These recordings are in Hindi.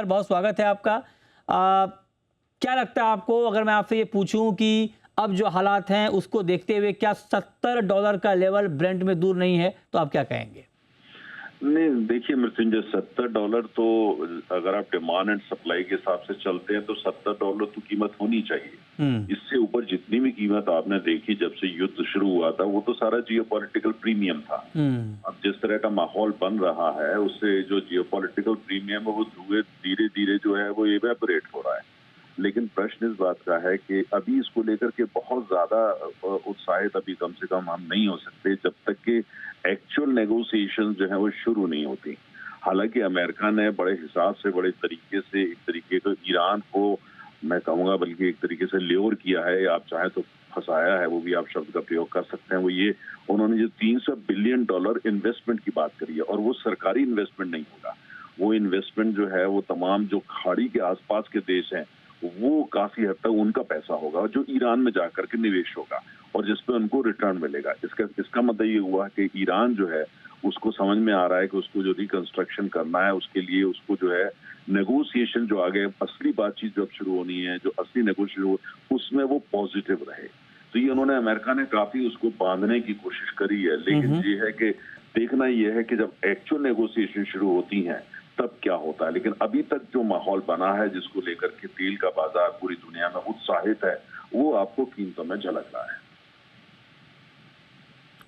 सर, बहुत स्वागत है आपका। क्या लगता है आपको, अगर मैं आपसे ये पूछूं कि अब जो हालात हैं उसको देखते हुए क्या $70 का लेवल ब्रेंट में दूर नहीं है, तो आप क्या कहेंगे? नहीं, देखिए मृत्युंजय, $70 तो अगर आप डिमांड एंड सप्लाई के हिसाब से चलते हैं तो $70 तो कीमत होनी चाहिए। इससे ऊपर जितनी भी कीमत आपने देखी जब से युद्ध शुरू हुआ था, वो तो सारा जियोपॉलिटिकल प्रीमियम था। अब जिस तरह का माहौल बन रहा है, उससे जो जियोपॉलिटिकल प्रीमियम है वो धीरे धीरे जो है वो इवेपोरेट हो रहा है। लेकिन प्रश्न इस बात का है कि अभी इसको लेकर के बहुत ज्यादा उत्साहित अभी कम से कम हम नहीं हो सकते जब तक कि एक्चुअल नेगोशिएशन जो है वो शुरू नहीं होती। हालांकि अमेरिका ने बड़े हिसाब से, बड़े तरीके से, एक तरीके को ईरान को मैं कहूंगा बल्कि एक तरीके से ल्योर किया है, आप चाहे तो फंसाया है, वो भी आप शब्द का प्रयोग कर सकते हैं। वो ये, उन्होंने जो $300 बिलियन इन्वेस्टमेंट की बात करी है, और वो सरकारी इन्वेस्टमेंट नहीं होगा। वो इन्वेस्टमेंट जो है वो तमाम जो खाड़ी के आसपास के देश हैं वो काफी हद तक उनका पैसा होगा जो ईरान में जाकर के निवेश होगा और जिसपे उनको रिटर्न मिलेगा। इसका मतलब ये हुआ कि ईरान जो है उसको समझ में आ रहा है कि उसको जो रिकंस्ट्रक्शन करना है उसके लिए उसको जो है नेगोशिएशन जो आगे असली बातचीत जब शुरू होनी है, जो असली नेगोशिएशन उसमें वो पॉजिटिव रहे। तो ये उन्होंने, अमेरिका ने काफी उसको बांधने की कोशिश करी है। लेकिन ये है कि देखना यह है कि जब एक्चुअल नेगोशिएशन शुरू होती हैं तब क्या होता है। लेकिन अभी तक जो माहौल बना है जिसको लेकर के तेल का बाजार पूरी दुनिया में उत्साहित है, वो आपको कीमतों में झलक रहा है।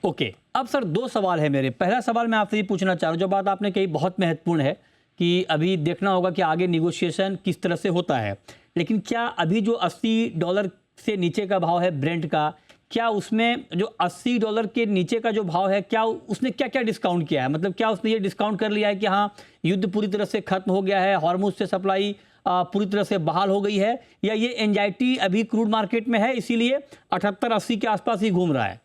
ओके, अब सर 2 सवाल है मेरे। पहला सवाल मैं आपसे ये पूछना चाह रहा हूँ, जो बात आपने कही बहुत महत्वपूर्ण है कि अभी देखना होगा कि आगे निगोशिएशन किस तरह से होता है। लेकिन क्या अभी जो $80 से नीचे का भाव है ब्रेंट का, क्या उसमें जो $80 के नीचे का जो भाव है, क्या उसने क्या क्या डिस्काउंट किया है? मतलब क्या उसने ये डिस्काउंट कर लिया है कि हाँ युद्ध पूरी तरह से खत्म हो गया है, हॉर्मुज से सप्लाई पूरी तरह से बहाल हो गई है, या ये एंजाइटी अभी क्रूड मार्केट में है इसीलिए 78-80 के आसपास ही घूम रहा है?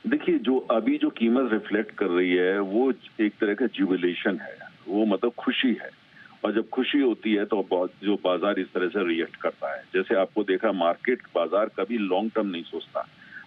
देखिए, जो अभी जो कीमत रिफ्लेक्ट कर रही है वो एक तरह का जुबिलेशन है, वो मतलब खुशी है। और जब खुशी होती है तो जो बाजार इस तरह से रिएक्ट करता है। जैसे आपको देखा, मार्केट बाजार कभी लॉन्ग टर्म नहीं सोचता।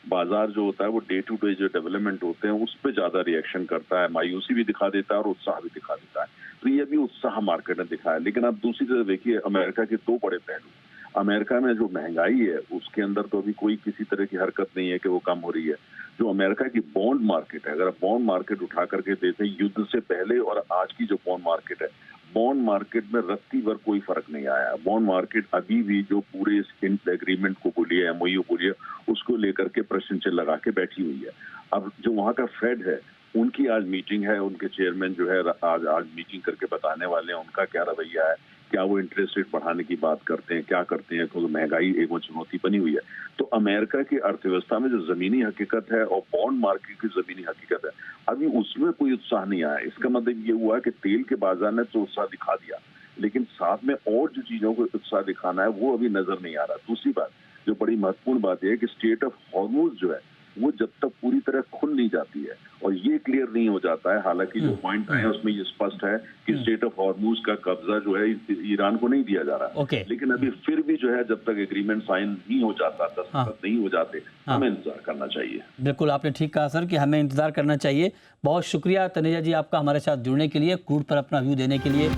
बाजार जो होता है वो डे टू डे जो डेवलपमेंट होते हैं उस पर ज्यादा रिएक्शन करता है, मायूसी भी दिखा देता है और उत्साह भी दिखा देता है। तो ये भी उत्साह मार्केट ने दिखाया। लेकिन आप दूसरी तरफ देखिए, अमेरिका के 2 बड़े पहलू। अमेरिका में जो महंगाई है उसके अंदर तो अभी कोई किसी तरह की हरकत नहीं है कि वो कम हो रही है। जो अमेरिका की बॉन्ड मार्केट है, अगर आप बॉन्ड मार्केट उठा करके देखें युद्ध से पहले और आज की जो बॉन्ड मार्केट है, बॉन्ड मार्केट में रत्ती भर कोई फर्क नहीं आया। बॉन्ड मार्केट अभी भी जो पूरे इस एग्रीमेंट को बोलिए, एमओयू बोलिए, उसको लेकर के प्रश्न चिन्ह लगा के बैठी हुई है। अब जो वहां का फेड है, उनकी आज मीटिंग है, उनके चेयरमैन जो है आज मीटिंग करके बताने वाले हैं उनका क्या रवैया है, क्या वो इंटरेस्ट रेट बढ़ाने की बात करते हैं, क्या करते हैं, क्योंकि महंगाई एक चुनौती बनी हुई है। तो अमेरिका की अर्थव्यवस्था में जो जमीनी हकीकत है और बॉन्ड मार्केट की जमीनी हकीकत है, अभी उसमें कोई उत्साह नहीं आया। इसका मतलब ये हुआ कि तेल के बाजार ने तो उत्साह दिखा दिया, लेकिन साथ में और जो चीजों को उत्साह दिखाना है वो अभी नजर नहीं आ रहा। दूसरी बात, जो बड़ी महत्वपूर्ण बात यह है कि स्टेट ऑफ हॉर्मुज जो है वो जब तक पूरी तरह खुल नहीं जाती है और ये क्लियर नहीं हो जाता है, हालांकि जो पॉइंट है उसमें ये स्पष्ट है कि स्टेट ऑफ हॉर्मुज का कब्जा जो है ईरान को नहीं दिया जा रहा। लेकिन अभी फिर भी जो है जब तक एग्रीमेंट साइन नहीं हो जाता, दस्तखत नहीं हो जाते, हमें इंतजार करना चाहिए। बिल्कुल, आपने ठीक कहा सर कि हमें इंतजार करना चाहिए। बहुत शुक्रिया तनेजा जी आपका हमारे साथ जुड़ने के लिए, क्रूड पर अपना व्यू देने के लिए।